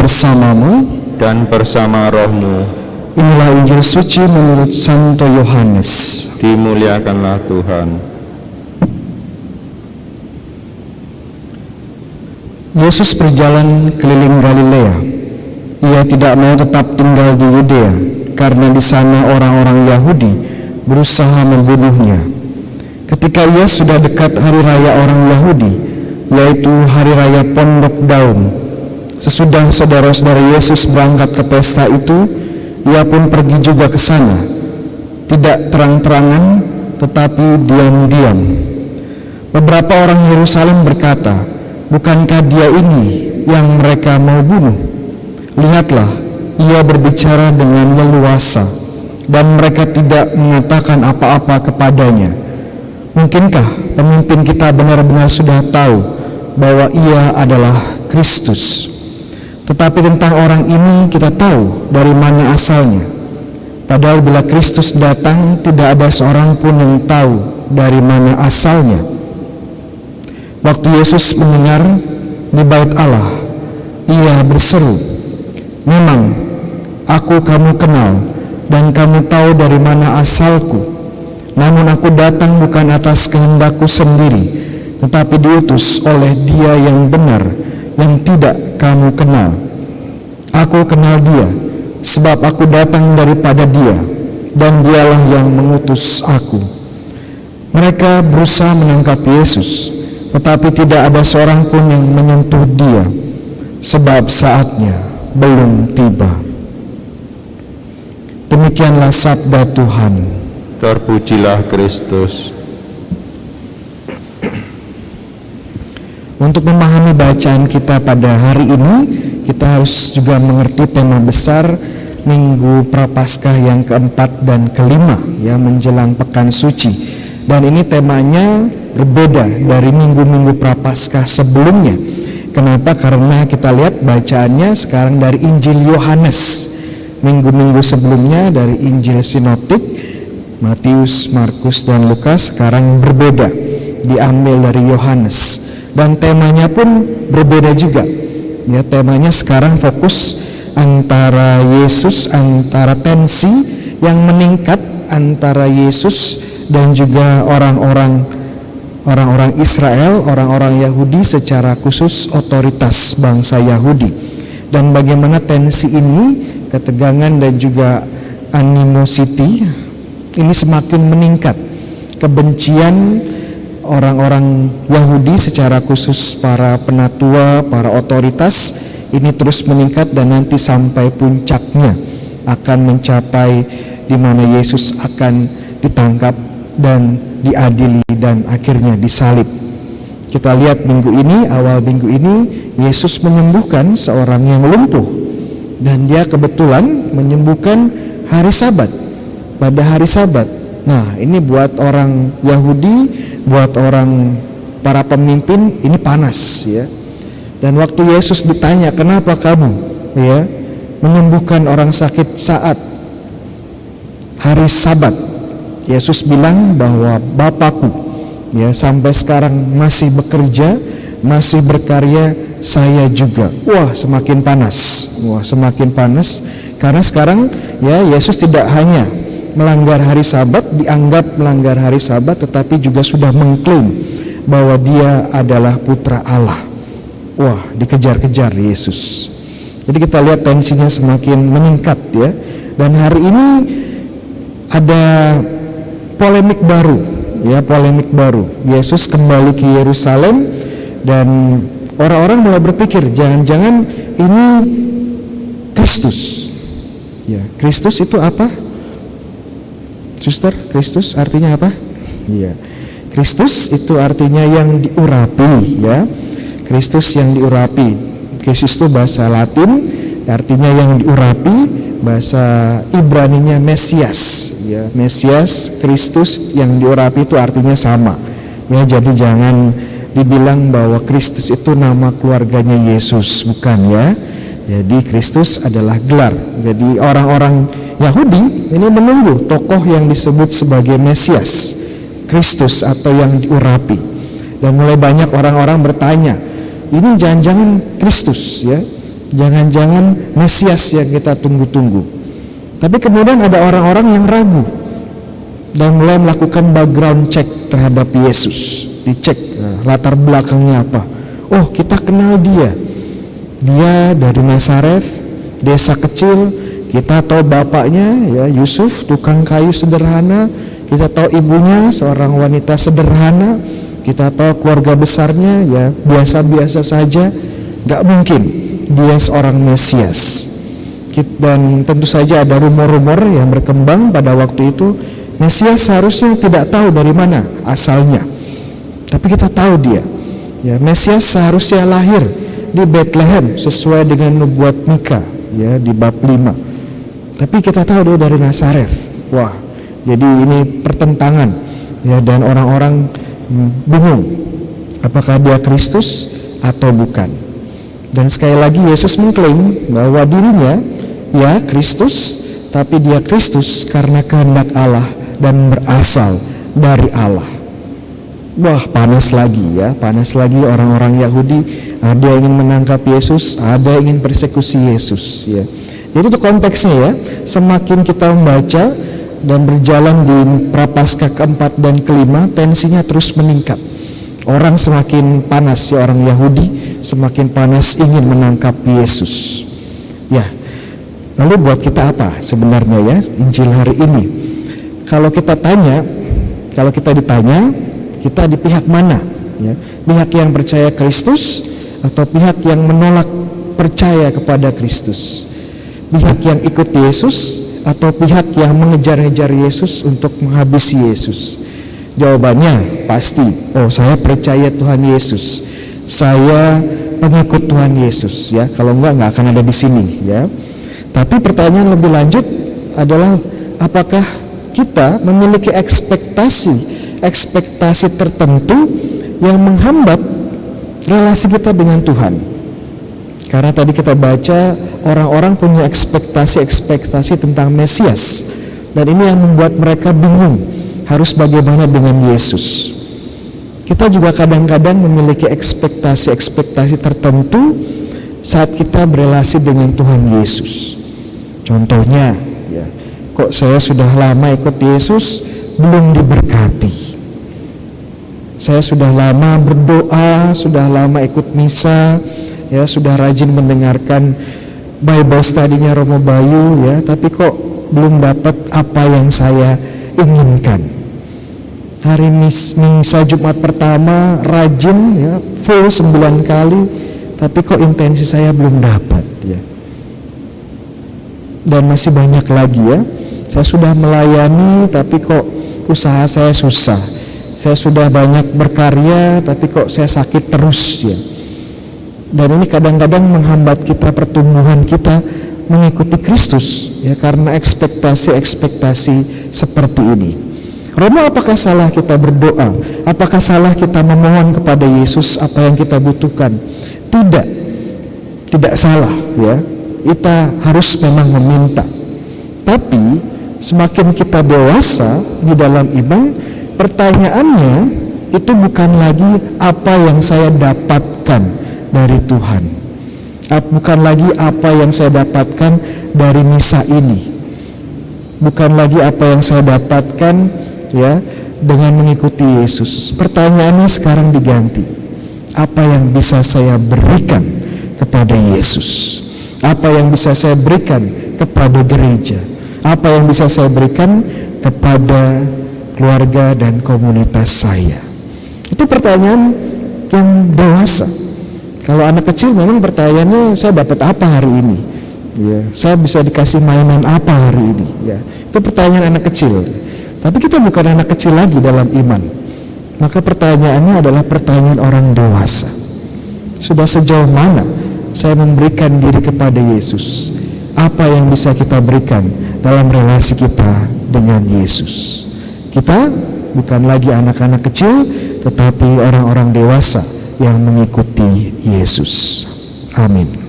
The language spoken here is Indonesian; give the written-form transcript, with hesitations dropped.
bersamamu dan bersama rohmu. Inilah Injil suci menurut Santo Yohanes. Dimuliakanlah Tuhan. Yesus berjalan keliling Galilea. Ia tidak mau tetap tinggal di Yudea, karena di sana orang-orang Yahudi berusaha membunuhnya. Ketika ia sudah dekat hari raya orang Yahudi, yaitu hari raya Pondok Daun, sesudah saudara-saudara Yesus berangkat ke pesta itu, ia pun pergi juga ke sana, tidak terang-terangan, tetapi diam-diam. Beberapa orang Yerusalem berkata, "Bukankah dia ini yang mereka mau bunuh? Lihatlah, ia berbicara dengan leluasa, dan mereka tidak mengatakan apa-apa kepadanya. Mungkinkah pemimpin kita benar-benar sudah tahu bahwa ia adalah Kristus? Tetapi tentang orang ini kita tahu dari mana asalnya. Padahal bila Kristus datang, tidak ada seorang pun yang tahu dari mana asalnya." Waktu Yesus mendengar di bait Allah, ia berseru, "Memang aku kamu kenal, dan kamu tahu dari mana asalku. Namun aku datang bukan atas kehendakku sendiri, tetapi diutus oleh Dia yang benar, yang tidak kamu kenal. Aku kenal Dia, sebab aku datang daripada Dia, dan Dialah yang mengutus aku." Mereka berusaha menangkap Yesus, tetapi tidak ada seorang pun yang menyentuh Dia, sebab saatnya belum tiba. Demikianlah sabda Tuhan. Terpujilah Kristus. Untuk memahami bacaan kita pada hari ini, kita harus juga mengerti tema besar Minggu Prapaskah yang keempat dan kelima, ya, menjelang Pekan Suci. Dan ini temanya berbeda dari minggu-minggu Prapaskah sebelumnya. Kenapa? Karena kita lihat bacaannya sekarang dari Injil Yohanes. Minggu-minggu sebelumnya dari Injil Sinoptik Matius, Markus, dan Lukas, sekarang berbeda, diambil dari Yohanes. Dan temanya pun berbeda juga. Ya, temanya sekarang fokus antara Yesus, antara tensi yang meningkat antara Yesus dan juga orang-orang Israel, orang-orang Yahudi, secara khusus otoritas bangsa Yahudi. Dan bagaimana tensi ini, ketegangan dan juga animosity ini semakin meningkat. Kebencian orang-orang Yahudi secara khusus para penatua, para otoritas, ini terus meningkat dan nanti sampai puncaknya akan mencapai di mana Yesus akan ditangkap dan diadili dan akhirnya disalib. Kita lihat minggu ini, awal minggu ini, Yesus menyembuhkan seorang yang lumpuh, dan dia kebetulan menyembuhkan hari Sabat, pada hari Sabat. Nah, ini buat orang Yahudi, buat orang para pemimpin, ini panas, ya. Dan waktu Yesus ditanya, "Kenapa kamu, ya, menyembuhkan orang sakit saat hari Sabat?" Yesus bilang bahwa Bapakku, ya, sampai sekarang masih bekerja, masih berkarya, saya juga. Wah, semakin panas. Karena sekarang, ya, Yesus tidak hanya melanggar hari Sabat, dianggap melanggar hari Sabat, tetapi juga sudah mengklaim bahwa Dia adalah Putra Allah. Wah, dikejar-kejar Yesus. Jadi kita lihat tensinya semakin meningkat, ya. Dan hari ini ada polemik baru, ya, polemik baru. Yesus kembali ke Yerusalem dan orang-orang mulai berpikir, jangan-jangan ini Kristus. Ya, Kristus itu apa? Suster, Kristus artinya apa? Iya. Kristus itu artinya yang diurapi, ya. Kristus yang diurapi. Kristus itu bahasa Latin, artinya yang diurapi. Bahasa Ibraninya Mesias, ya. Mesias, Kristus yang diurapi itu artinya sama. Ya, jadi jangan dibilang bahwa Kristus itu nama keluarganya Yesus, bukan, ya. Jadi Kristus adalah gelar. Jadi orang-orang Yahudi ini menunggu tokoh yang disebut sebagai Mesias, Kristus atau yang diurapi. Dan mulai banyak orang-orang bertanya, ini jangan-jangan Kristus, ya. Jangan-jangan Mesias yang kita tunggu-tunggu. Tapi kemudian ada orang-orang yang ragu dan mulai melakukan background check terhadap Yesus. Dicek latar belakangnya apa. Oh, kita kenal dia. Dia dari Nazareth, desa kecil. Kita tahu bapaknya ya Yusuf, tukang kayu sederhana. Kita tahu ibunya seorang wanita sederhana. Kita tahu keluarga besarnya ya biasa-biasa saja. Gak mungkin dia seorang Mesias. Dan tentu saja ada rumor-rumor yang berkembang pada waktu itu. Mesias seharusnya tidak tahu dari mana asalnya. Tapi kita tahu dia. Ya, Mesias seharusnya lahir di Bethlehem sesuai dengan nubuat Mika ya di bab 5. Tapi kita tahu dia dari Nazareth. Wah, jadi ini pertentangan ya, dan orang-orang bingung apakah dia Kristus atau bukan. Dan sekali lagi Yesus mengklaim bahwa dirinya ya Kristus, tapi dia Kristus karena kehendak Allah dan berasal dari Allah. Wah, panas lagi ya, panas lagi orang-orang Yahudi. Ada yang ingin menangkap Yesus, ada yang ingin persekusi Yesus ya. Jadi itu konteksnya ya. Semakin kita membaca dan berjalan di Prapaskah keempat dan kelima, tensinya terus meningkat. Orang semakin panas ya, orang Yahudi semakin panas ingin menangkap Yesus. Ya. Lalu buat kita apa sebenarnya ya Injil hari ini? Kalau kita ditanya, kita di pihak mana? Ya, pihak yang percaya Kristus atau pihak yang menolak percaya kepada Kristus? Pihak yang ikut Yesus atau pihak yang mengejar-ngejar Yesus untuk menghabisi Yesus? Jawabannya pasti, oh saya percaya Tuhan Yesus, saya pengikut Tuhan Yesus ya. Kalau enggak akan ada di sini ya. Tapi pertanyaan lebih lanjut adalah apakah kita memiliki ekspektasi tertentu yang menghambat relasi kita dengan Tuhan? Karena tadi kita baca orang-orang punya ekspektasi tentang Mesias, dan ini yang membuat mereka bingung harus bagaimana dengan Yesus. Kita juga kadang-kadang memiliki ekspektasi tertentu saat kita berelasi dengan Tuhan Yesus. Contohnya, ya, kok saya sudah lama ikut Yesus belum diberkati. Saya sudah lama berdoa, sudah lama ikut misa, ya, sudah rajin mendengarkan Bible study-nya Romo Bayu, ya, tapi kok belum dapat apa yang saya inginkan. Hari misa Jumat pertama rajin, ya, full 9 kali, tapi kok intensi saya belum dapat, ya. Dan masih banyak lagi, ya. Saya sudah melayani, tapi kok usaha saya susah. Saya sudah banyak berkarya, tapi kok saya sakit terus, ya. Dan ini kadang-kadang menghambat kita, pertumbuhan kita mengikuti Kristus, ya, karena ekspektasi seperti ini. Romo, apakah salah kita berdoa? Apakah salah kita memohon kepada Yesus apa yang kita butuhkan? Tidak salah, ya. Kita harus memang meminta. Tapi semakin kita dewasa di dalam iman, pertanyaannya itu bukan lagi apa yang saya dapatkan dari Tuhan, bukan lagi apa yang saya dapatkan dari misa ini, bukan lagi apa yang saya dapatkan, ya, dengan mengikuti Yesus. Pertanyaannya sekarang diganti, apa yang bisa saya berikan kepada Yesus? Apa yang bisa saya berikan kepada gereja? Apa yang bisa saya berikan kepada keluarga dan komunitas saya? Itu pertanyaan yang dewasa. Kalau anak kecil memang pertanyaannya, saya dapat apa hari ini? Ya, saya bisa dikasih mainan apa hari ini? Ya, itu pertanyaan anak kecil. Tapi kita bukan anak kecil lagi dalam iman. Maka pertanyaannya adalah pertanyaan orang dewasa. Sudah sejauh mana saya memberikan diri kepada Yesus? Apa yang bisa kita berikan dalam relasi kita dengan Yesus? Kita bukan lagi anak-anak kecil, tetapi orang-orang dewasa yang mengikuti Yesus. Amin.